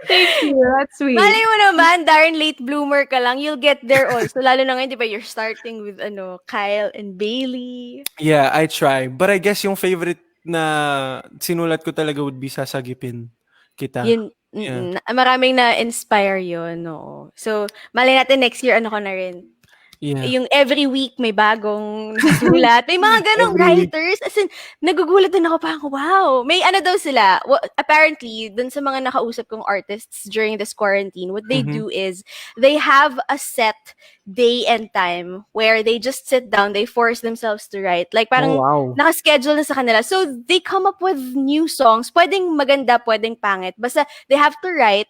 Thank you. That's sweet. Malay mo naman, Darren, late bloomer ka lang. You'll get there also. Lalo na ngayon, di ba, you're starting with Kyle and Bailey. Yeah, I try. But I guess yung favorite na sinulat ko talaga would be Sasagipin Kita. Yun, Yeah. maraming na-inspire yun, oo. So, malay natin next year, ano ko na rin. Yeah. Yung every week may bagong nasusulat. May mga ganong Every week. writers. As in, nagugulat din ako parang, wow. May ano daw sila. Well, apparently, dun sa mga nakausap kong artists during this quarantine, what they Mhm. do is, they have a set day and time where they just sit down, they force themselves to write. Like, Oh, parang wow. nakaschedule na sa kanila. So, they come up with new songs. Pwedeng maganda, pwedeng pangit. Basta, they have to write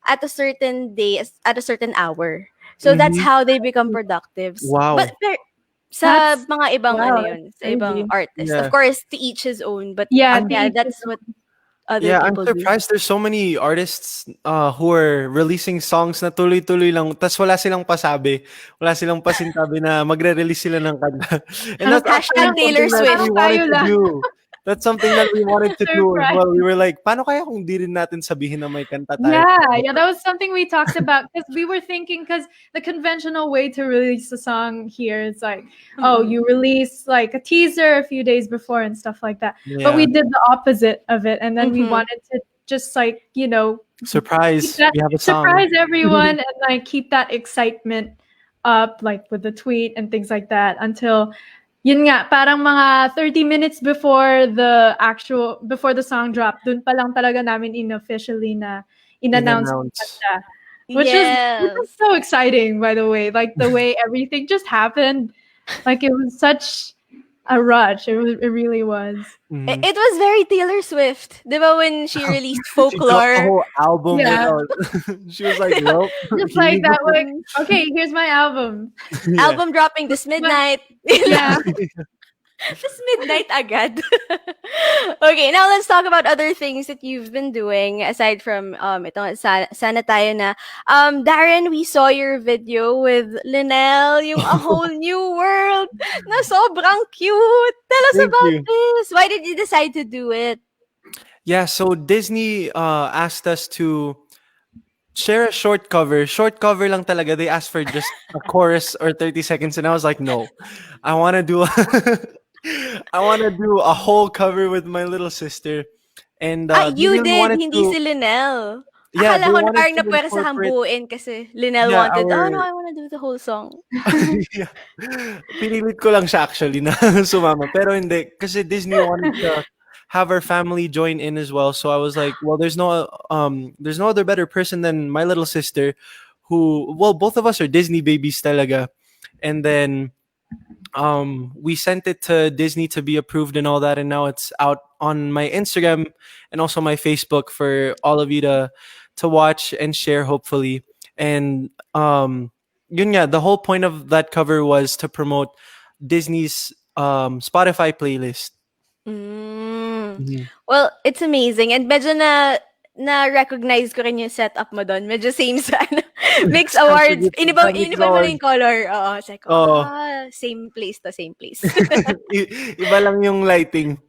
at a certain day, at a certain hour. So that's Mhm. how they become productive. Wow. But sa That's mga ibang wow. yun, That's sa ibang crazy. artists. Of Yeah. course, to each his own. But Yeah, I'm yeah, the that's what other Yeah, I'm people do. surprised there's so many artists who are releasing songs na tuloy-tuloy lang, tas wala silang pasabi, wala silang pasintabi na magre-release sila ng kanta. And that's actually Hashtag Taylor something that Swift. we parang wanted tayo to lang. do. That's something that we wanted to do as Surprise. well. We were like, paano kaya kung di rin natin sabihin na may kanta tayo? Yeah, that was something we talked about because we were thinking because the conventional way to release a song here is like, oh, you release like a teaser a few days before and stuff like that. But we Yeah. did the opposite of it, and then we Mhm. wanted to just like keep Surprise, that we have a song. surprise everyone and like keep that excitement up, like with the tweet and things like that until yun nga, parang mga 30 minutes before the song dropped, dun pa lang talaga namin inofficially na in-announce yung In-announce. kanta. Which was Yes. so exciting, by the way. Like the way everything just happened. Like it was such a rush. It really was. Mhm. It was very Taylor Swift. Di ba when she released She dropped the Folklore? whole album Yeah. without. She was like, well, Just here like you that, go. like, okay, here's my album. Yeah. Album dropping this midnight. Yeah. This midnight agad. Okay, now let's talk about other things that you've been doing aside from itong sana tayo na. Darren, we saw your video with Linnell, yung A Whole New World, na sobrang cute. Tell us Thank about you. this. Why did you decide to do it? Yeah, so Disney asked us to share a short cover. Short cover lang talaga. They asked for just a chorus or 30 seconds, and I was like, no. I want to do I want to do a whole cover with my little sister. And they You really did, wanted hindi to, si Linnell. yeah, Akala they ko na wanted parang to napuwersahan incorporate, buuin kasi Linnell yeah, wanted, oh no, our I wanna do the whole song. yeah. Pinilit ko lang siya actually na sumama. Pero hindi. Kasi Disney wanted to have our family join in as well. So I was like, well, there's no other better person than my little sister who, well, both of us are Disney babies talaga. And then we sent it to Disney to be approved and all that, and now it's out on my Instagram and also my Facebook for all of you to watch and share, hopefully. And yun nga, the whole point of that cover was to promote Disney's Spotify playlist. Mm. Mhm. Well, it's amazing and medyo na-recognize ko rin yung setup mo dun. Medyo same sa MYX Awards. Sa Mix Iniba mo na Awards. yung color. Oo, it's like, Oo. same place to same place. Iba lang yung lighting.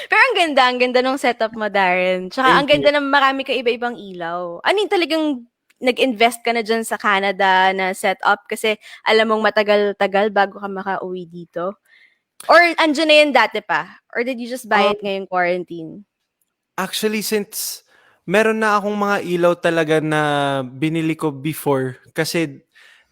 Pero ang ganda nung setup mo, Darren. Tsaka ang Thank you. ganda ng marami ka iba-ibang ilaw. Ano yung talagang nag-invest ka na dyan sa Canada na setup kasi alam mong matagal-tagal bago ka makauwi dito? Or andyan na yun dati pa? Or did you just buy it Um, ngayong quarantine? Actually, since meron na akong mga ilaw talaga na binili ko before kasi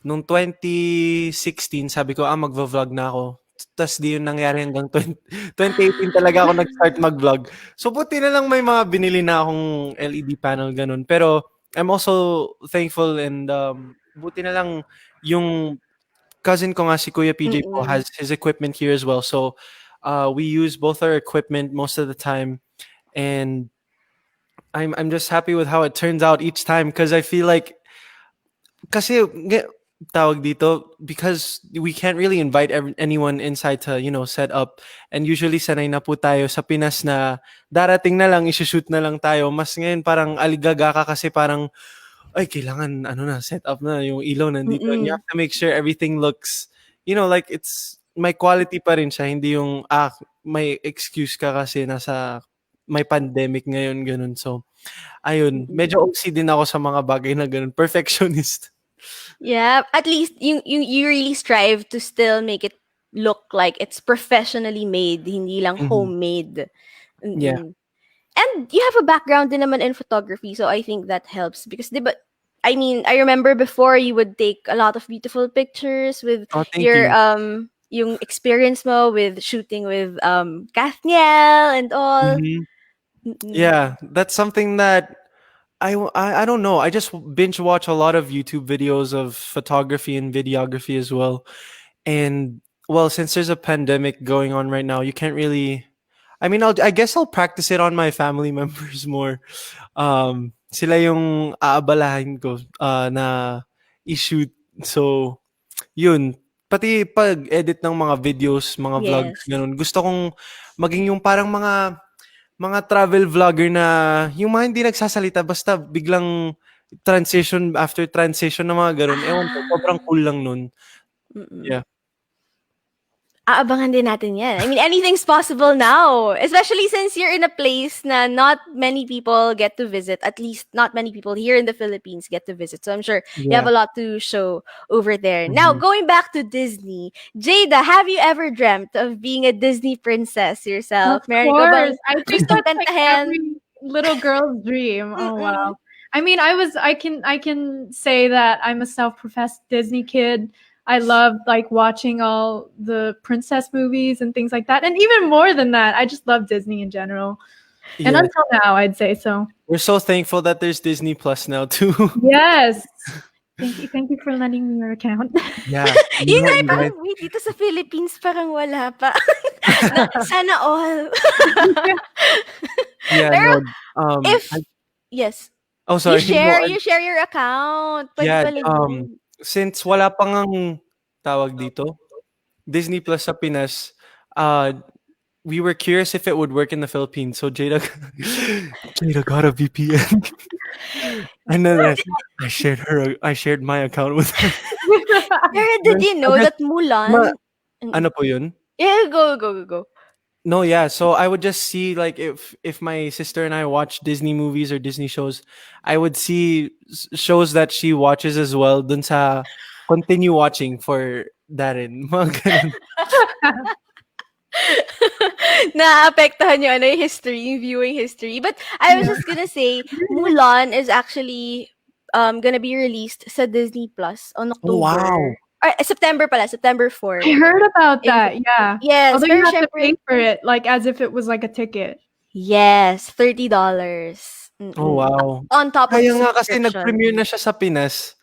nung 2016 sabi ko, magvo-vlog na ako. Tas di yun nangyari hanggang 2018 talaga ako nag-start mag-vlog. So buti na lang may mga binili na akong LED panel ganun. Pero I'm also thankful and buti na lang yung cousin ko nga si Kuya PJ po Mm. has his equipment here as well. So we use both our equipment most of the time and I'm just happy with how it turns out each time because I feel like kasi tawag dito because we can't really invite anyone inside to set up and usually sanay na po tayo sa Pinas na darating na lang i-shoot na lang tayo mas ngayon parang aligaga ka kasi parang ay kailangan set up na yung ilaw nandito and you Mm. have to make sure everything looks like it's may quality pa rin siya hindi yung may excuse ka kasi nasa may pandemic ngayon ganun so ayun, Mm. medyo OC din ako sa mga bagay na gano'n, perfectionist. Yeah, at least you really strive to still make it look like it's professionally made, hindi lang Mhm. homemade. Yeah. Mm. And you have a background din naman in photography, so I think that helps because 'di ba I mean, I remember before you would take a lot of beautiful pictures with Oh, thank your you. yung experience mo with shooting with Kathniel and all. Mhm. Mm-mm. Yeah, that's something that I don't know, I just binge watch a lot of YouTube videos of photography and videography as well, and, well, since there's a pandemic going on right now, you can't really I mean, I guess I'll practice it on my family members more. Sila yung aabalahin ko, na i-shoot. So, yun. Pati pag-edit ng mga videos, mga vlogs, Yes. ganun. Gusto kong maging yung parang mga travel vlogger na yung mga hindi nagsasalita basta biglang transition after transition na mga ganun. Ewan ko, sobrang Ah. cool lang nun. Mm. Yeah. Aabangan din natin 'yan. I mean, anything's possible now, especially since you're in a place na not many people get to visit, at least not many people here in the Philippines get to visit. So I'm sure you have Yeah. a lot to show over there. Now, Mhm. going back to Disney, Jayda, have you ever dreamt of being a Disney princess Of yourself? Meron ka bang course. I think gustong that's like kantahin? every little girl's dream. Oh Mm. wow. I mean, I can say that I'm a self-professed Disney kid. I love like watching all the princess movies and things like that. And even more than that, I just love Disney in general. And Yeah. until now, I'd say so. We're so thankful that there's Disney Plus now too. Yes. Thank you for lending me your account. Yeah. You Yun know nga, what, eh, you parang guys wait, dito sa Philippines parang wala pa. Na sana all. Yeah, Pero no. if yes, Oh, you sorry. No, share you share your account. Pwede yeah, pala dun. since wala pa ngang tawag dito, Disney Plus sa Pinas, uh, we were curious if it would work in the Philippines. So Jada, Jada got a VPN, and then I shared my account with her. Pero did Then you I know guess that Mulan ano mm. po yun? Yeah, go. No, yeah. So I would just see like if my sister and I watch Disney movies or Disney shows, I would see shows that she watches as well. Dun sa continue watching for Darren. Mga ganun. Naapektuhan yung ano, yung history, yung viewing history. But I was Yeah. just gonna say, Mulan is actually gonna be released sa Disney Plus on Oh wow. October. Or September pala, September 4. I heard about In that. Yeah. yes, Although you pero have to pay syempre, for it like as if it was like a ticket. yes, $30. Oh Mm-mm. wow. On top of the Kaya nga kasi subscription. nag-premiere na siya sa Pinas.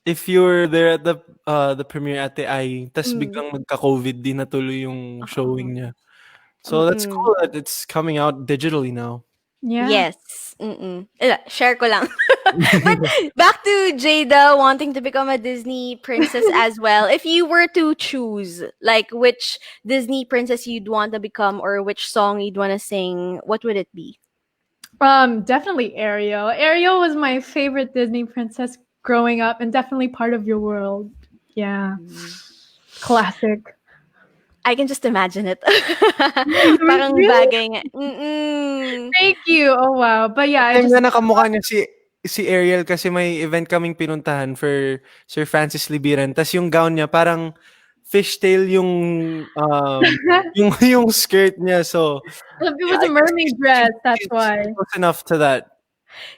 If you're there at the premiere at the I, tas Mm. biglang magka-COVID din natuloy yung Oo. showing niya. So that's Mm. cool that it's coming out digitally now. Yeah. Yes. Share ko lang. But back to Jada wanting to become a Disney princess as well. If you were to choose, like which Disney princess you'd want to become or which song you'd want to sing, what would it be? Definitely Ariel. Ariel was my favorite Disney princess growing up and definitely part of your world. Yeah. Classic. I can just imagine it. Parang Really? bagay nga. Mm-mm. Thank you. Oh wow. But yeah, I Time just na nakamukha niya si Ariel kasi may event kaming pinuntahan for Sir Francis Libiran. Tas yung gown niya parang fishtail yung skirt niya. So It yeah, was a I guess mermaid dress, that's she's why. close enough to that.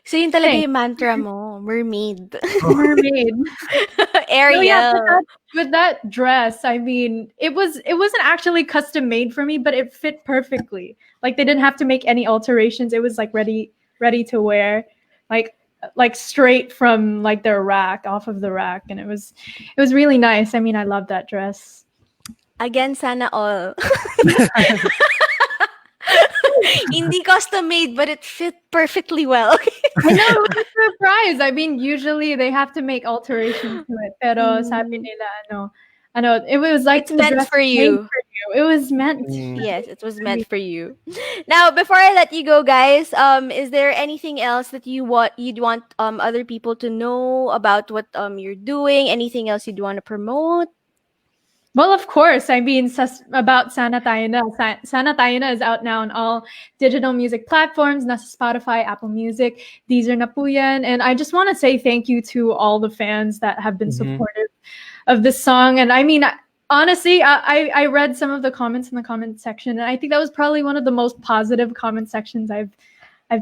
So yun talaga Thanks. yung mantra mo, mermaid. Mermaid. No, yeah, Ariel. with that dress, I mean, it wasn't actually custom made for me, but it fit perfectly. Like they didn't have to make any alterations. It was like ready to wear, like straight from like their rack, off of the rack, and it was really nice. I mean, I love that dress. Again, sana all. Hindi custom made, but it fit perfectly well. I know, it was a surprise. I mean, usually they have to make alterations to it, pero sabi nila ano, it was like It's the meant dress for was made you. for you. It was meant Yes, it was for me. meant for you. Now, before I let you go, guys, is there anything else that you'd want other people to know about what you're doing? Anything else you'd want to promote? Well, of course. I mean, about Sana Tayo Na. Sana Tayo Na is out now on all digital music platforms, nasa Spotify, Apple Music. These are na po yan. And I just want to say thank you to all the fans that have been Mhm. supportive of this song. And I mean, honestly, I read some of the comments in the comment section, and I think that was probably one of the most positive comment sections I've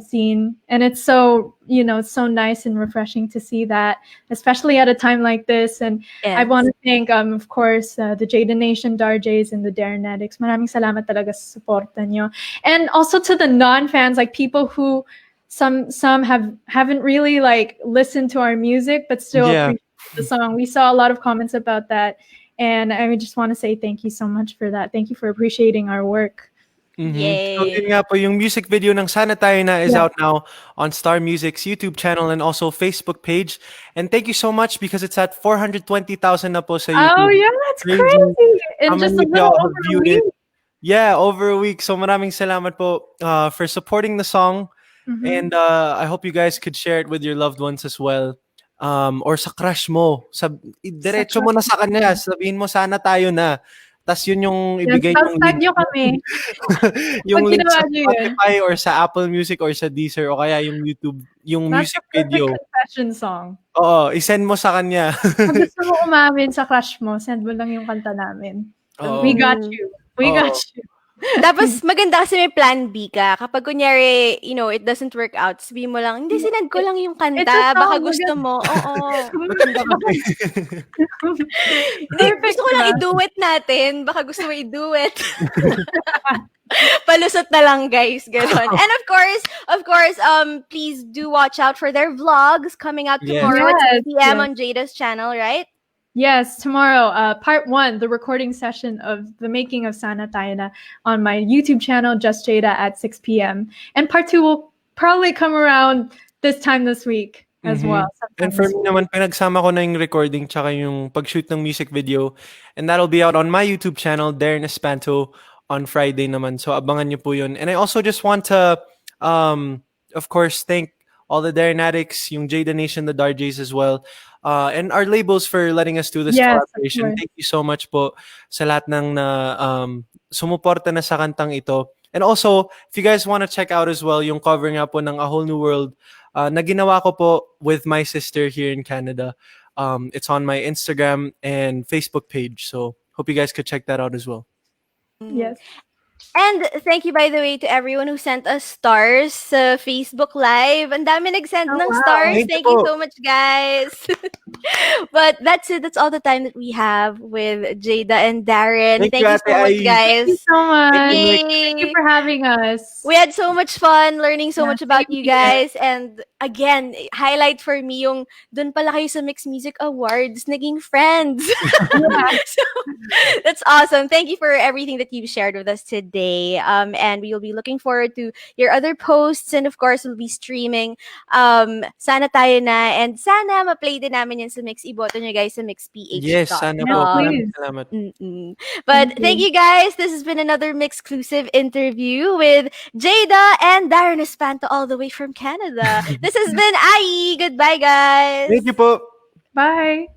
seen. And it's so, it's so nice and refreshing to see that, especially at a time like this. And I Yes. want to thank, of course, the Jayda Nation, Darjays, and the Darren Addicts. Maraming salamat talaga sa suporta nyo. And also to the non-fans, like people who some haven't really like listened to our music, but still Yeah. appreciate the song. We saw a lot of comments about that. And I just want to say thank you so much for that. Thank you for appreciating our work. So Yay. yun nga po, yung music video ng Sana Tayo Na is Yeah. out now on Star Music's YouTube channel and also Facebook page. And thank you so much because it's at 420,000 na po sa YouTube. Oh yeah, that's Crazy. crazy. In How just a many of little y'all over have a viewed week. it? Yeah, over a week. So maraming salamat po for supporting the song. And I hope you guys could share it with your loved ones as well. Or sa crush mo. Diretso mo na sa kanya. Sabihin mo, sana tayo na. Tas yun yung Yes, ibigay yung hashtag link. nyo kami. Yung Pag link ginawa sa nyo yun. Spotify or sa Apple Music or sa Deezer o kaya yung YouTube, yung That's music a perfect video. confession song. Oo, isend mo sa kanya. Pag gusto mo umamin sa crush mo, send mo lang yung kanta namin. Oo. We got you. We got Oo. you. Tapos maganda kasi may plan B ka. Kapag kunyari, it doesn't work out, sabihin mo lang, hindi, sinend ko lang yung It's a kanta. Baka song, gusto mo. Oo. Maganda kasi. Hindi, Perfect, gusto ko lang diba? i-duet natin. Baka gusto mo i-duet. Palusot na lang, guys. Ganon. And of course, please do watch out for their vlogs coming out Yes. tomorrow at 6 p.m. Yes. on Jada's channel, right? Yes, tomorrow, part 1, the recording session of the making of Sana Tayo Na on my YouTube channel, Just Jayda, at 6 p.m. And part 2 will probably come around this time this week as well. And for me naman, pinagsama ko na yung recording tsaka yung pag-shoot ng music video. And that'll be out on my YouTube channel, Darren Espanto, on Friday naman. So abangan nyo po yun. And I also just want to, of course, thank all the Darren Addicts, yung Jayda Nation, the Darjays as well. And our labels for letting us do this Yes, of collaboration. course. Thank you so much po sa lahat ng sumuporta na sa kantang ito. And also, if you guys want to check out as well yung cover nga po ng A Whole New World na ginawa ko po with my sister here in Canada. It's on my Instagram and Facebook page. So hope you guys could check that out as well. Yes. And thank you, by the way, to everyone who sent us stars sa Facebook Live. Ang dami nag-send Oh, ng wow. stars. Thank you Thank you po. so much, guys. But that's it. That's all the time that we have with Jayda and Darren. Thank Thank you, you Ate so much, Ai. guys. Thank you so much. Yay. Thank you for having us. We had so much fun learning so Yeah, much about same you here. guys. And again, highlight for me yung dun pala kayo sa Mix Music Awards, naging friends. So, that's awesome. Thank you for everything that you've shared with us today. And we will be looking forward to your other posts. And of course, we'll be streaming Sana Tayo Na. And sana ma-play din namin yan sa Mix. Iboto nyo guys sa MixPH. Yes, sana Yes, po. please. Maraming salamat. But Thank thank you. you guys. This has been another Mix-clusive interview with Jayda and Darren Espanto all the way from Canada. This has been Ai. Goodbye, guys. Thank you po. Bye.